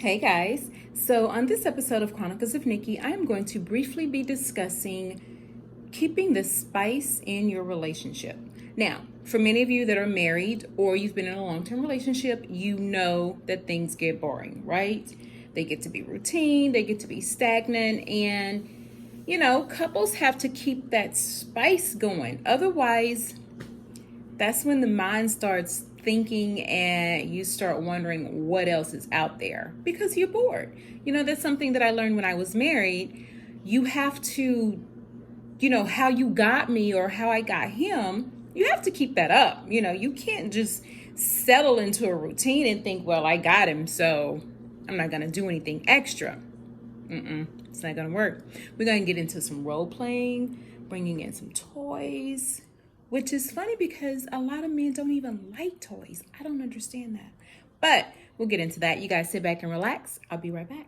Hey guys, so on this episode of Chronicles of Nikki, I am going to briefly be discussing keeping the spice in your relationship. Now, for many of you that are married or you've been in a long-term relationship, you know that things get boring, right? They get to be routine, they get to be stagnant, and couples have to keep that spice going. Otherwise, that's when the mind starts thinking and you start wondering what else is out there because you're bored. That's something that I learned when I was married. You have to, how you got me or how I got him, you have to keep that up. You can't just settle into a routine and think, well, I got him, so I'm not going to do anything extra. It's not going to work. We're going to get into some role playing, bringing in some toys, which is funny because a lot of men don't even like toys. I don't understand that. But we'll get into that. You guys sit back and relax. I'll be right back.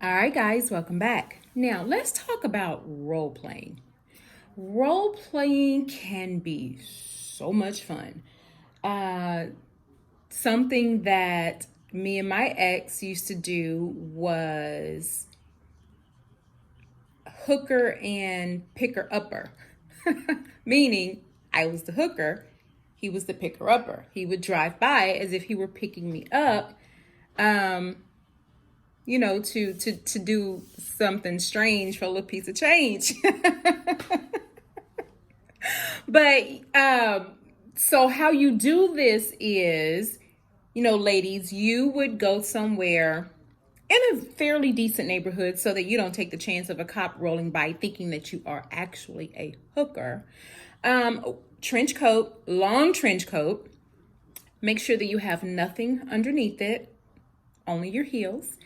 Alright guys, welcome back. Now let's talk about role playing. Role playing can be so much fun. Something that me and my ex used to do was hooker and picker upper. Meaning I was the hooker, he was the picker upper. He would drive by as if he were picking me up. To do something strange for a little piece of change. But so how you do this is, ladies, you would go somewhere in a fairly decent neighborhood so that you don't take the chance of a cop rolling by thinking that you are actually a hooker. Trench coat, long trench coat. Make sure that you have nothing underneath it, only your heels.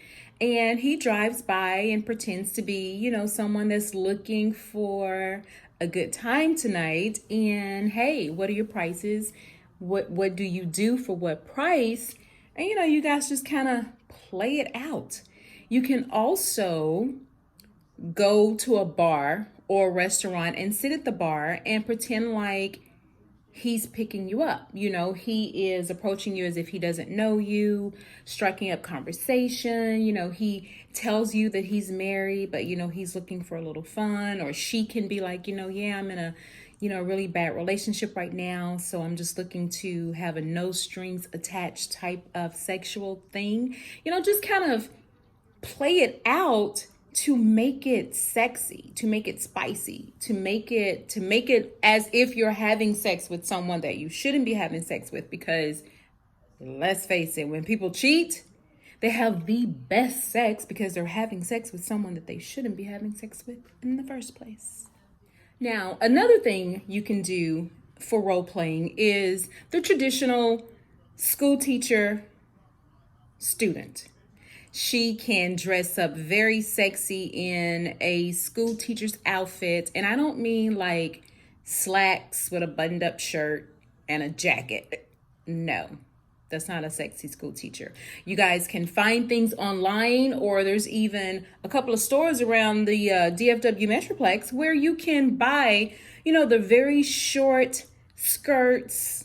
And he drives by and pretends to be, someone that's looking for a good time tonight. And hey, what are your prices? What do you do for what price? And you guys just kind of play it out. You can also go to a bar or a restaurant and sit at the bar and pretend like he's picking you up. He is approaching you as if he doesn't know you, striking up conversation. He tells you that he's married, but, he's looking for a little fun. Or she can be like, yeah, I'm in a, really bad relationship right now. So I'm just looking to have a no strings attached type of sexual thing. Just kind of play it out to make it sexy, to make it spicy, to make it as if you're having sex with someone that you shouldn't be having sex with. Because let's face it, when people cheat, they have the best sex because they're having sex with someone that they shouldn't be having sex with in the first place. Now, another thing you can do for role playing is the traditional school teacher student. She can dress up very sexy in a school teacher's outfit. And I don't mean like slacks with a buttoned up shirt and a jacket. No, that's not a sexy school teacher. You guys can find things online, or there's even a couple of stores around the DFW Metroplex where you can buy, the very short skirts,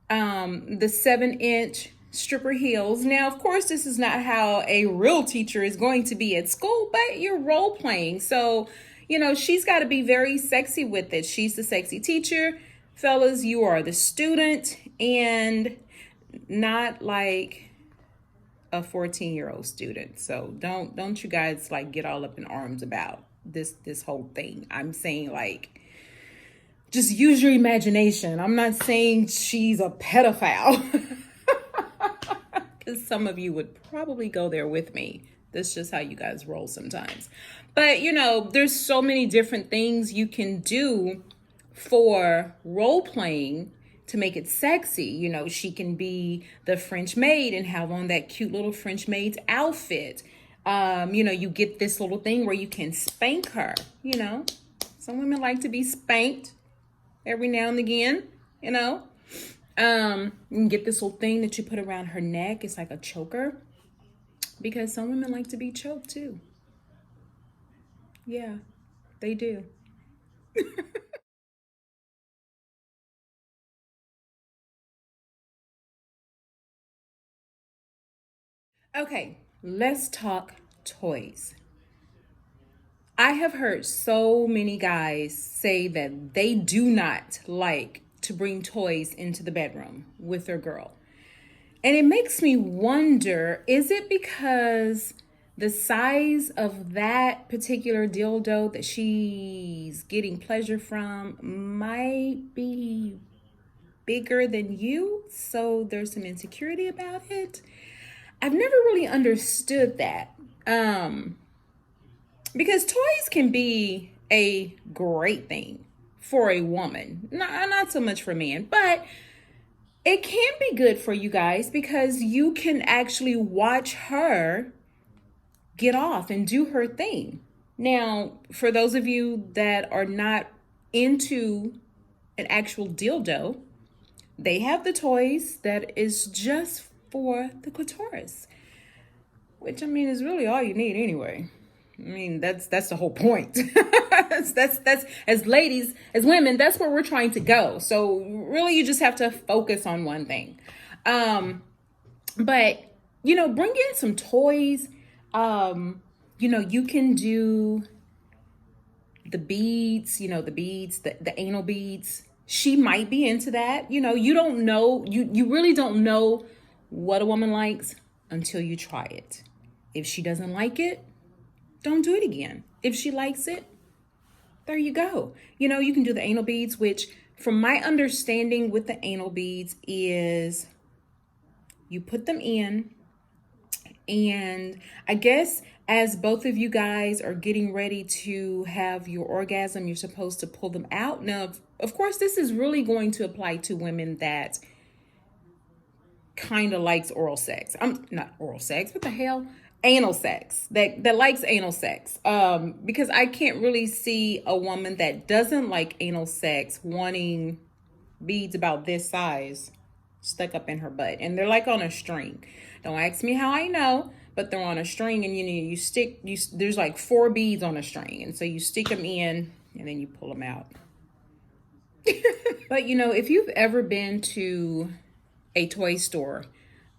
the 7-inch stripper heels. Now, of course, this is not how a real teacher is going to be at school, but you're role playing. So, she's got to be very sexy with it. She's the sexy teacher. Fellas, you are the student, and not like a 14-year-old student. So don't you guys like get all up in arms about this whole thing. I'm saying like just use your imagination. I'm not saying she's a pedophile. Because some of you would probably go there with me. That's just how you guys roll sometimes. But, there's so many different things you can do for role playing to make it sexy. She can be the French maid and have on that cute little French maid's outfit. You get this little thing where you can spank her. Some women like to be spanked every now and again. you know. You can get this little thing that you put around her neck. It's like a choker because some women like to be choked too. Yeah, they do. Okay, let's talk toys. I have heard so many guys say that they do not like to bring toys into the bedroom with their girl. And it makes me wonder, is it because the size of that particular dildo that she's getting pleasure from might be bigger than you? So there's some insecurity about it. I've never really understood that. Because toys can be a great thing for a woman, not so much for men, but it can be good for you guys because you can actually watch her get off and do her thing. Now, for those of you that are not into an actual dildo, they have the toys that is just for the clitoris, which I mean is really all you need anyway. I mean, that's the whole point. that's as ladies, as women, that's where we're trying to go. So really, you just have to focus on one thing. But bring in some toys. You can do the beads. The beads, the anal beads. She might be into that. You don't know. You really don't know what a woman likes until you try it. If she doesn't like it, don't do it again. If she likes it, there you go. You can do the anal beads, which from my understanding with the anal beads is you put them in, and I guess as both of you guys are getting ready to have your orgasm, you're supposed to pull them out. Now, of course, this is really going to apply to women that kind of likes oral sex. I'm not oral sex. What the hell? Anal sex. That likes anal sex. Because I can't really see a woman that doesn't like anal sex wanting beads about this size stuck up in her butt, and they're like on a string. Don't ask me how I know, but they're on a string, and you stick. There's like 4 beads on a string, and so you stick them in, and then you pull them out. But if you've ever been to a toy store,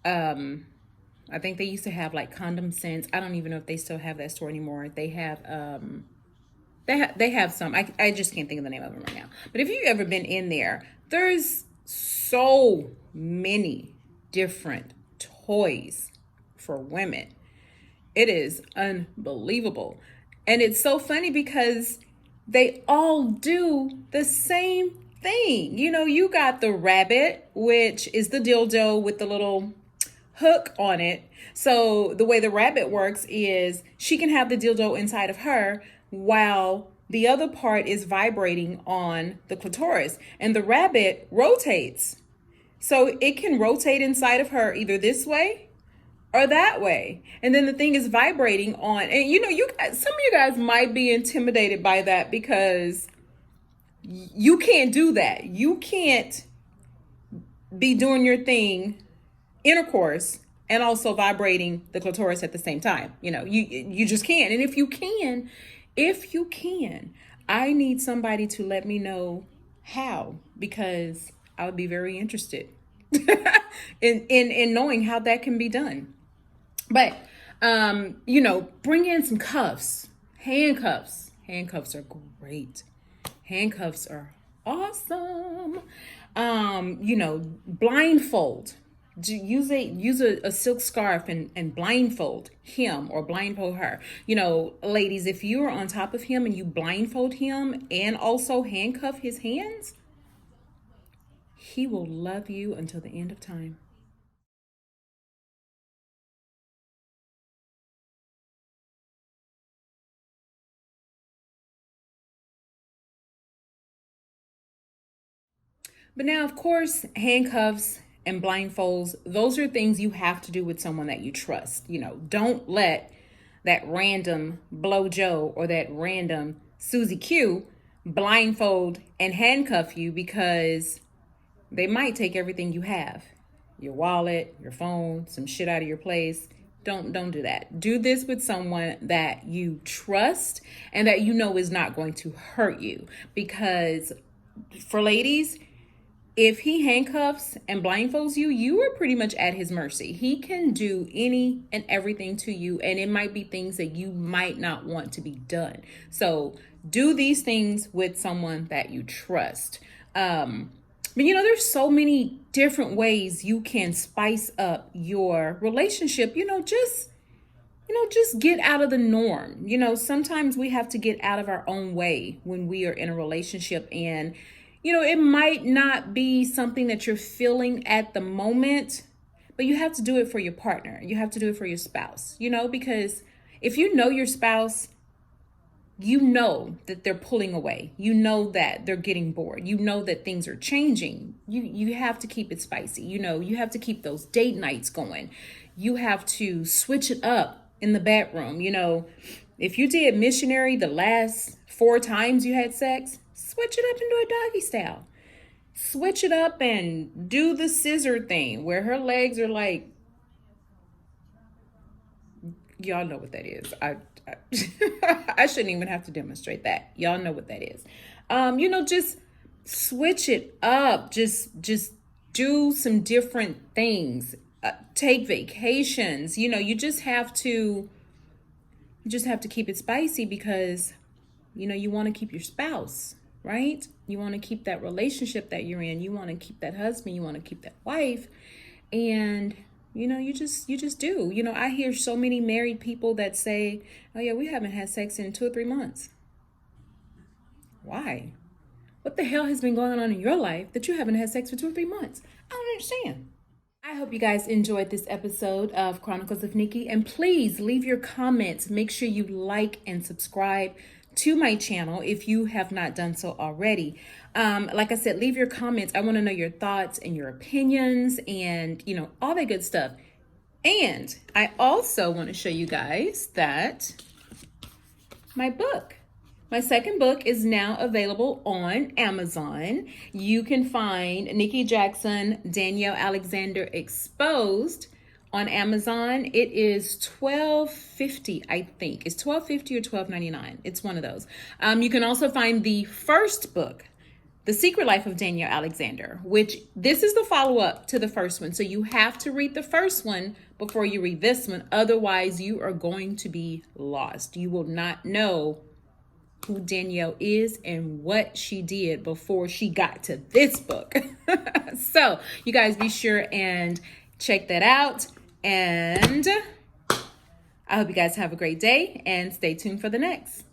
I think they used to have like Condom Sense. I don't even know if they still have that store anymore. They have they have some. I just can't think of the name of them right now. But if you've ever been in there, there's so many different toys for women. It is unbelievable. And it's so funny because they all do the same thing. You got the rabbit, which is the dildo with the little hook on it. So the way the rabbit works is she can have the dildo inside of her while the other part is vibrating on the clitoris. And the rabbit rotates. So it can rotate inside of her either this way or that way. And then the thing is vibrating on. And you guys, some of you guys might be intimidated by that because you can't do that. You can't be doing your thing, intercourse, and also vibrating the clitoris at the same time. You just can't. And if you can, I need somebody to let me know how, because I would be very interested in knowing how that can be done. But bring in some cuffs, handcuffs. Handcuffs are great. Handcuffs are awesome. Blindfold. Use a silk scarf and blindfold him or blindfold her. Ladies, if you are on top of him and you blindfold him and also handcuff his hands, he will love you until the end of time. But now, of course, handcuffs and blindfolds, those are things you have to do with someone that you trust. Don't let that random Blow Joe or that random Susie Q blindfold and handcuff you because They might take everything you have, your wallet, your phone, some shit out of your place. Don't do that. Do this with someone that you trust and that you know is not going to hurt you. Because for ladies, if he handcuffs and blindfolds you, you are pretty much at his mercy. He can do any and everything to you, and it might be things that you might not want to be done. So do these things with someone that you trust. But there's so many different ways you can spice up your relationship. Just get out of the norm. Sometimes we have to get out of our own way when we are in a relationship, and it might not be something that you're feeling at the moment, but you have to do it for your partner. You have to do it for your spouse, because if you know your spouse, you know that they're pulling away. You know that they're getting bored. You know that things are changing. You have to keep it spicy. You have to keep those date nights going. You have to switch it up in the bedroom. If you did missionary the last 4 times you had sex, switch it up and do a doggy style. Switch it up and do the scissor thing where her legs are like, y'all know what that is. I shouldn't even have to demonstrate that. Y'all know what that is. Just switch it up. Just do some different things. Take vacations. You just have to keep it spicy because you want to keep your spouse, right? You want to keep that relationship that you're in. You want to keep that husband. You want to keep that wife. And you just do. I hear so many married people that say, oh yeah, we haven't had sex in 2 or 3 months. Why? What the hell has been going on in your life that you haven't had sex for 2 or 3 months? I don't understand. I hope you guys enjoyed this episode of Chronicles of Nikki, and please leave your comments. Make sure you like and subscribe to my channel if you have not done so already. Like I said, leave your comments. I want to know your thoughts and your opinions and, all that good stuff. And I also want to show you guys that my second book is now available on Amazon. You can find Nikki Jackson, Danielle Alexander Exposed on Amazon. It is $12.50, I think. It's $12.50 or $12.99. It's one of those. You can also find the first book, The Secret Life of Danielle Alexander, which this is the follow-up to the first one. So you have to read the first one before you read this one. Otherwise, you are going to be lost. You will not know who Danielle is and what she did before she got to this book. So you guys be sure and check that out. And I hope you guys have a great day and stay tuned for the next.